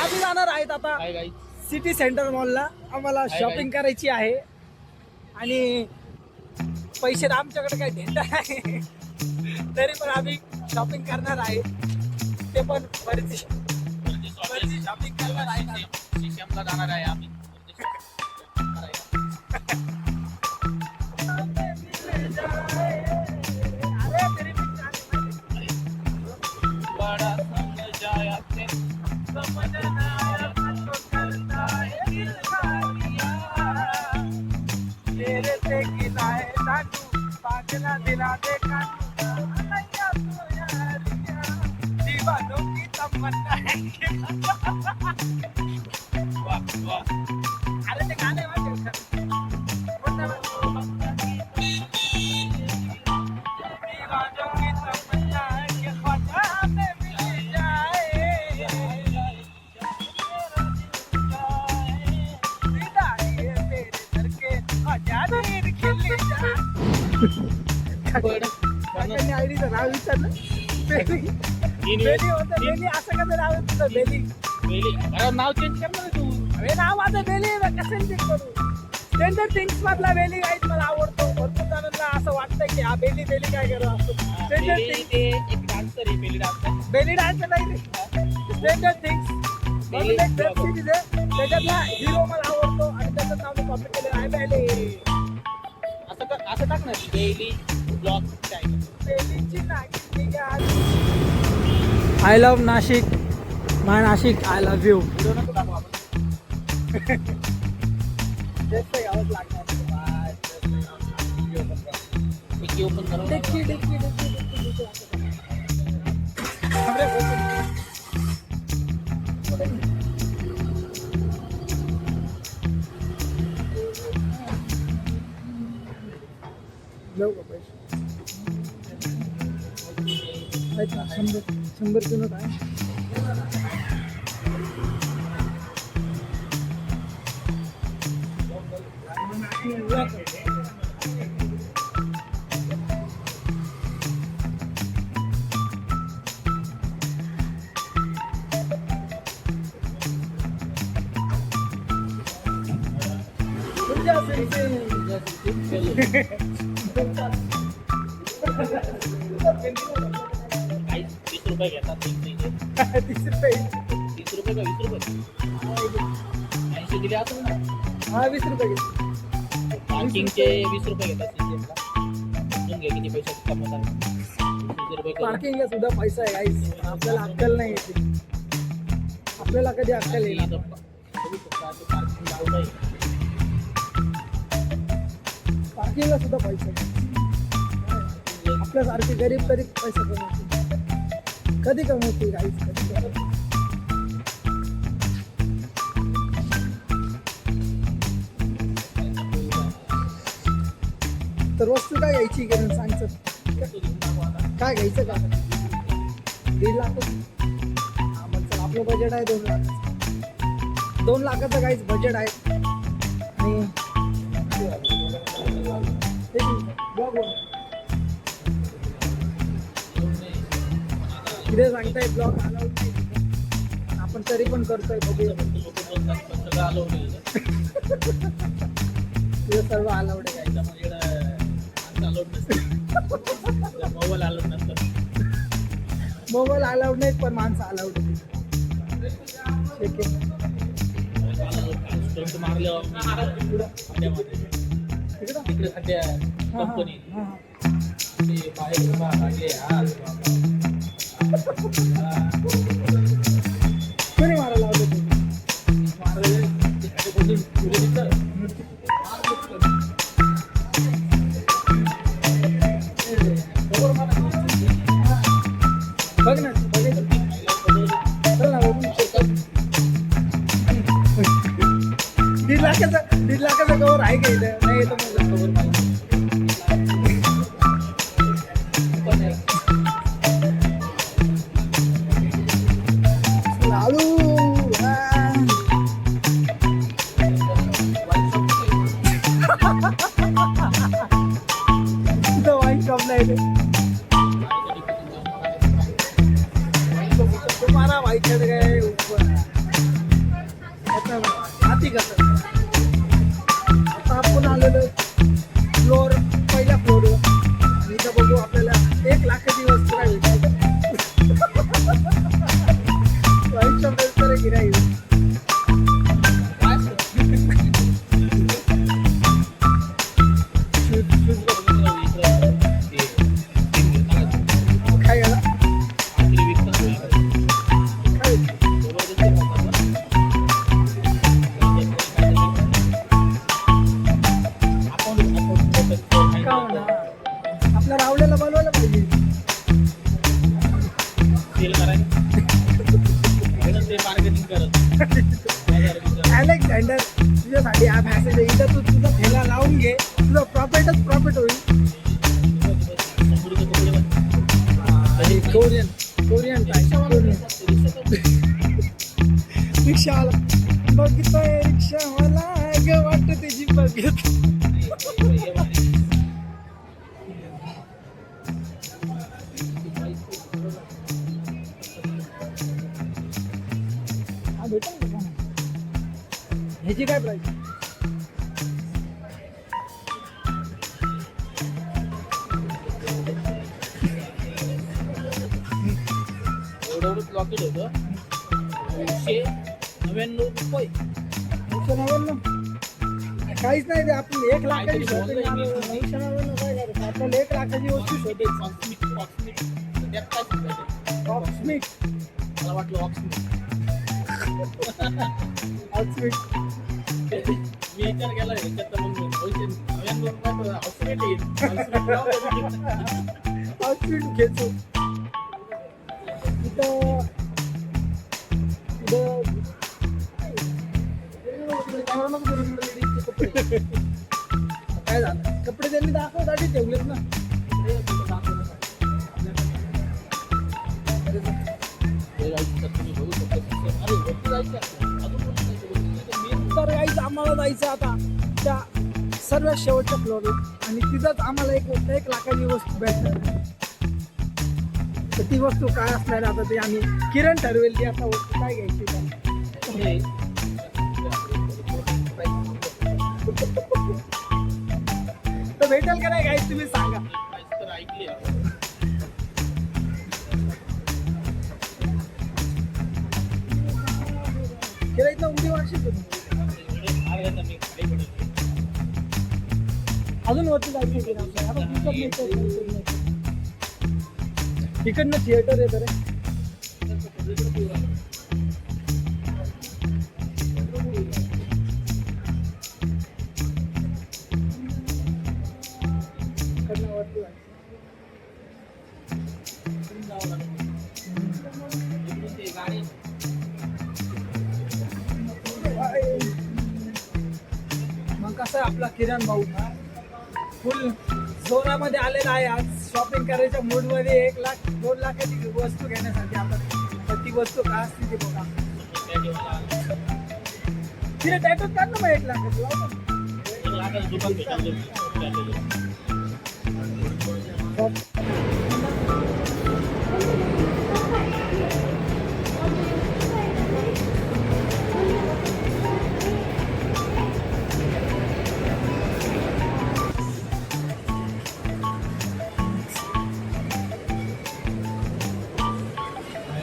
आम्ही जाणार आहेत आता सिटी सेंटर मॉलला. आम्हाला शॉपिंग करायची आहे आणि पैसे तर आमच्याकडे काही देणार नाही, तरी पण आम्ही शॉपिंग करणार आहे. ते पण बरीच शॉपिंग करणार आहे. शिशमला जाणार आहे आम्ही. दिला दे दीवानों की तमन्ना है. अरे ते गाणे वाजव. दीवानों की तमन्ना है कि ख्वाजा में मिल जाए. दीदार ये तेरे दर के ख्वाजा नीर खिल जाए. काकांनी आयडीचं नाव विचारलं. बेली होतं. बेली असं कसं नाव आहे तुझं? बेली. नाव चेंज कर ना तू. अरे नाव माझं बेली. कसं चेंज करू? स्ट्रेंजर थिंग्स मधला बेली गाईज मला आवडतो. भरपूर जणांना असं वाटतंय की हा बेली बेली काय करत असतो. स्ट्रेंजर थिंग्स ते एक डान्सर आहे, बेली डान्सर. बेली डान्स नाही रे. स्ट्रेंजर थिंग्स म्हणून एक वेब सिरीज आहे, त्याच्यातला हिरो मला आवडतो आणि त्याचं नाव मी कॉपी केलेलं आहे बेली. असं टाक ना, बेली ब्लॉग चॅनल. बेलीची नागिन निघाली. I love Nashik. My Nashik I love you. Video नको टाकू आपण. जास्त यावंच लागणार. डिक्की ओपन करू. डिक्की डिक्की डिक्की अरे ओपन. जाऊ का पैसे? आहेत ना 100 नोट आहे. काही 20 रुपये घेतात. 30 रुपये. 30 रुपये का 20 रुपये? 80 दिले असेल ना. हा 20 रुपये घेतो. पार्किंगचे 20 रुपये घेतात. समजून घे किती पैसे कमवतात. 20 रुपये करून. पार्किंगला सुद्धा पैसा आहे गाईस. आपल्याला अक्कल नाही येते. आपल्याला कधी अक्कल येईल? पार्किंग लावलं आहे. पार्किंगला सुद्धा पैसा आहे. आपल्यासारखे गरीब तरी पैसा कमवते. कधी कमवते गाईस? कधी कमवते? तर वस्तू काय घ्यायची किरण सांगचं? काय घ्यायचं का? 1.5 लाख. हा मग चल, आपलं बजेट आहे 2 लाख. 2 लाखाचं काहीच बजेट आहे. आणि इथे सांगताय ब्लॉग आला होती, आपण तरी पण करतोय. बघूया. तुझं सर्व अलाउड आहे. मोबाईल अलाउड नाही पण माणसं अलाउड आहे. तिकडे सध्या कंपनी कोणी मारायला लावलं? बघ ना, चल ना बघू. 1.5 लाखाचं कवर आहे का इथं? नाही येतं मला कवर पाहिजे. लाडू तिथं वाईन शॉप नाही. तुम्हाला वाईट काय ऊपर माहिती का सर? आता आपण आलेलो फ्लोअर पहिल्या फ्लोअरवर आणि इथं बघू आपल्याला 1 लाखाची वस्तू काय भेटते. वाईटच्या बेलचं रे गिऱ्हाईक. काय झालं? काय का म्हणा? आपल्या रावल्याला बोलवायला पाहिजे. अलेक्झांडर तुझ्यासाठी ॲप आहे इथं तू तुझा ठेला लावून घे, तुझं प्रॉफिटच प्रॉफिट होईल. कोरियन रिक्षावाला बघतोय, रिक्षावाला ग वाटत त्याची बघत. हा भेटेल का? ह्याची काय प्राईस? एवढं लॉकेट होतं 999 रुपये. 999 काहीच नाही ते. आपण 1 लाखाची शोधून 999 काय करायचं? आपल्याला 1 लाखाची वस्तू शोधायची. ऑक्समिक मला वाटलं ऑक्समिक. ऑक्समिक मी विचार केला ह्याच्यात मग 999 ऑक्समिक येईल. ऑक्समिक घेतो. इथं काय झालं? कपडे त्यांनी दाखवसाठी ठेवलेत ना. तर गाईच आम्हाला जायचं आता त्या सर्वात शेवटच्या फ्लोअरला आणि तिथंच आम्हाला 1 लाखाची वस्तू भेटणार. तर ती वस्तू काय असणार आता ते आम्ही किरण ठरवेल. ती आता वस्तू काय घ्यायची तर भेटेल का नाही गाईच तुम्ही सांगा. किरण इथं उडी वार्षिक अजून वरती जायचं. तिकडनं थिएटर आहे रे. मग कसं आपला किरण भाऊ फुल जोरामध्ये आलेला आहे आज शॉपिंग करायच्या मूडमध्ये. 1 लाख 2 लाखाची वस्तू घेण्यासाठी आपण. तर ती वस्तू काय असते ती बघा. तिने टॅटो काढ ना मग 1 लाखाची लाव.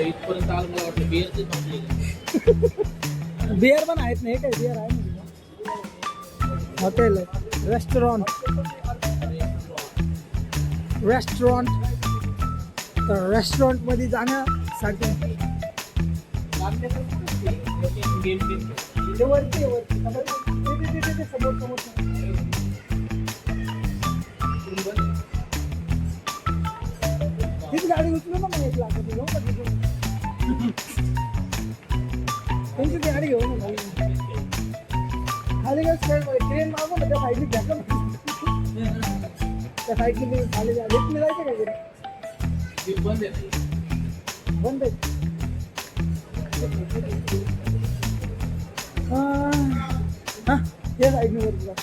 इथपर्यंत आलं मला वाटलं बिअरचे बिअर पण आहेत नाही काय? बिअर आहे ना. हॉटेल आहे, रेस्टॉरंट. तर रेस्टॉरंटमध्ये जाण्यासाठी वरती समोर हीच गाडी उचलू ना मग 1 लाखाची घेऊ का? त्यांची गाडी घेऊ ना भाई. खाली काय ट्रेन मागू ना त्या साईडने घ्या का? त्या साईडने खाली जायचं का? बंद आहे. बंद आहे. हा ते साईडने वरती जा.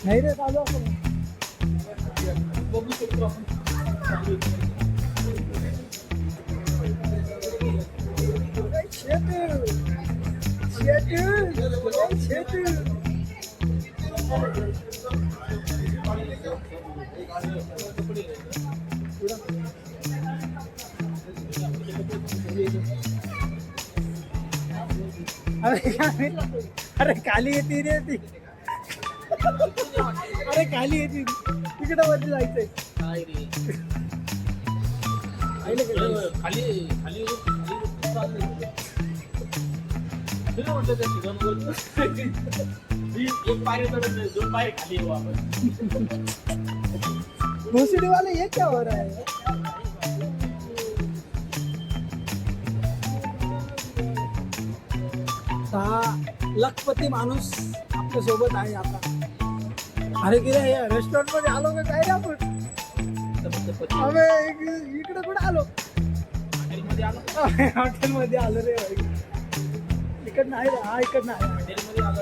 नाही रे चालू आपण बघू शकतो आपण. शेत अरे खाली येते रे ती. अरे खाली येते तिकडं वरती जायचंय. काय रे खाली खाली म्हटलं त्या सीझनवर एक पायरी चढत नाही, 2 पायरी खाली येऊ आपण. भोसडी वाले ये क्या हो रहा है? हा लखपती माणूस आपल्या सोबत आहे आता. अरे की रे रेस्टॉरंट मध्ये आलो का काय रे आपण? अबे इकडे कुठे आलो? हॉटेलमध्ये आलो, हॉटेलमध्ये आलो रे. इकडनं आहे रे. हा इकडनं आहे. हॉटेलमध्ये आलो.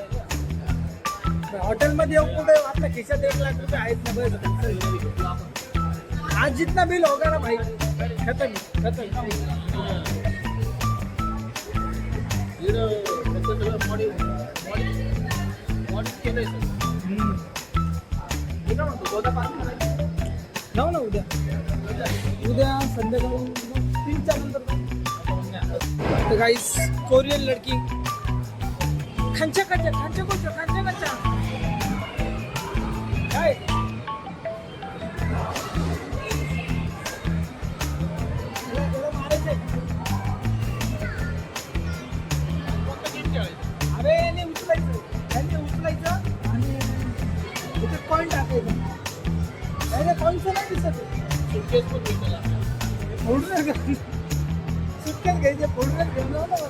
हॉटेलमध्ये येऊन कुठे आपल्या खिशात 1 लाख रुपये आहेत ना बस. आज जितना बिल होगा ना भाई खतम खतम. जाऊ ना उद्या संध्याकाळी 3च्या नंतर. तर गाईस कोरियन लडकी खांच्या काय अरे नाही उचलायचं आणि इथे कॉइन टाकायचं. नाही कॉइनचं नाही दिसत. सुटकेच घ्यायचे फोडूनच घेऊन जाऊ ना मला.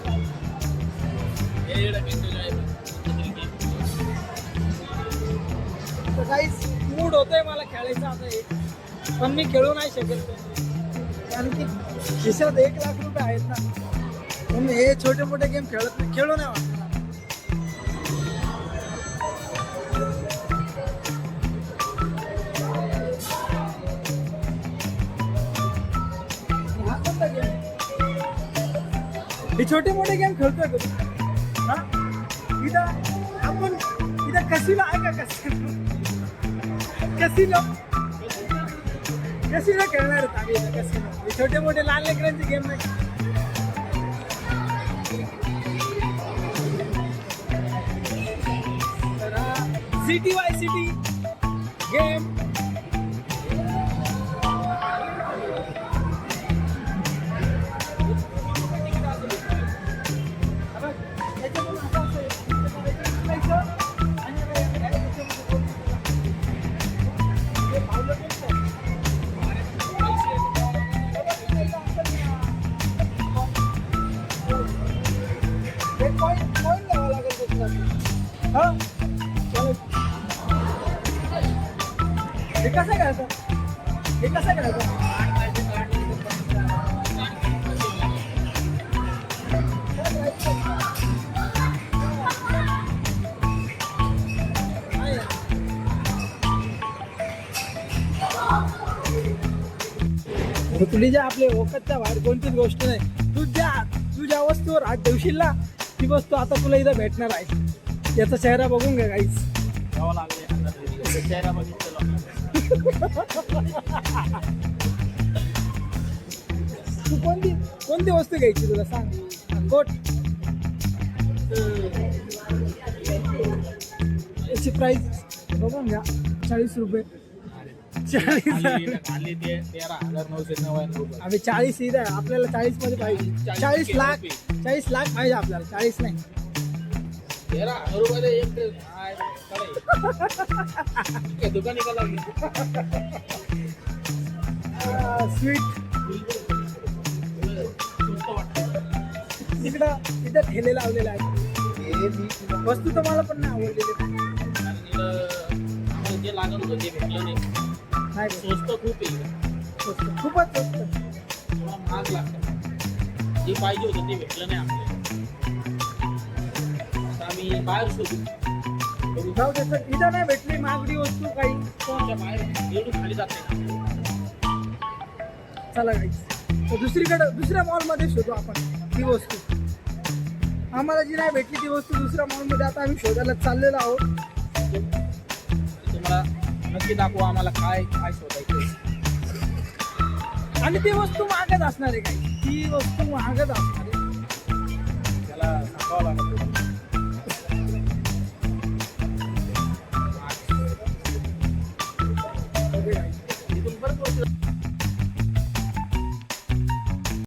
तर काहीच मूड होतोय मला खेळायचं आता हे, पण मी खेळू नाही शकत कारण की खिशात 1 लाख रुपये आहेत ना. म्हणून हे छोटे मोठे गेम खेळू नाही वाटत. हे छोटे मोठे गेम खेळतोय का तू? हा इथं आपण इथं कसिनो आहे का? कसिनो खेळणार आहेत आम्ही इथं. कसिनो हे छोटे मोठे लहान लेकरांचे गेम नाही. तर सिटी बाय सिटी गेम हे कसं करायचं? तुझ्या आपल्या ओकातच्या बाहेर कोणतीच गोष्ट नाही. तू ज्या वस्तूवर हात ठेवशील ना ती वस्तू आता तुला इथं भेटणार आहे. याचा चेहरा बघून घ्या काहीच. चेहरा बघितलं तू कोणती वस्तू घ्यायची तुला सांग. कोट याची प्राइस बघून घ्या 40 रुपये. 40 आम्ही 40 इथं आपल्याला 40 मध्ये पाहिजे. 40 लाख पाहिजे आपल्याला. 40 नाही. दुकान स्वीट इथं ठेले लावलेले आहेत. वस्तू तर मला पण नाही आवडलेली. जे लागत होतं ते भेटलं नाही. स्वस्त खूप आहे. खूपच स्वस्त. महाग लागतं. जे पाहिजे होतं ते भेटलं नाही आपल्याला. आता आम्ही बाहेर शोधू. जाऊ त्याचं इथं नाही भेटली महागडी वस्तू काही. बाहेर एवढी खाली जात नाही. चला गाईस तर दुसऱ्या मॉलमध्ये शोधू आपण ही वस्तू. आम्हाला जी नाही भेटली ती वस्तू दुसऱ्या मॉलमध्ये आता आम्ही शोधायला चाललेलो आहोत. तुम्हाला नक्की दाखवू आम्हाला काय काय शोधायचं. आणि ती वस्तू महागच असणार आहे काही, ती वस्तू महागच असणार आहे. त्याला सांगावं लागेल.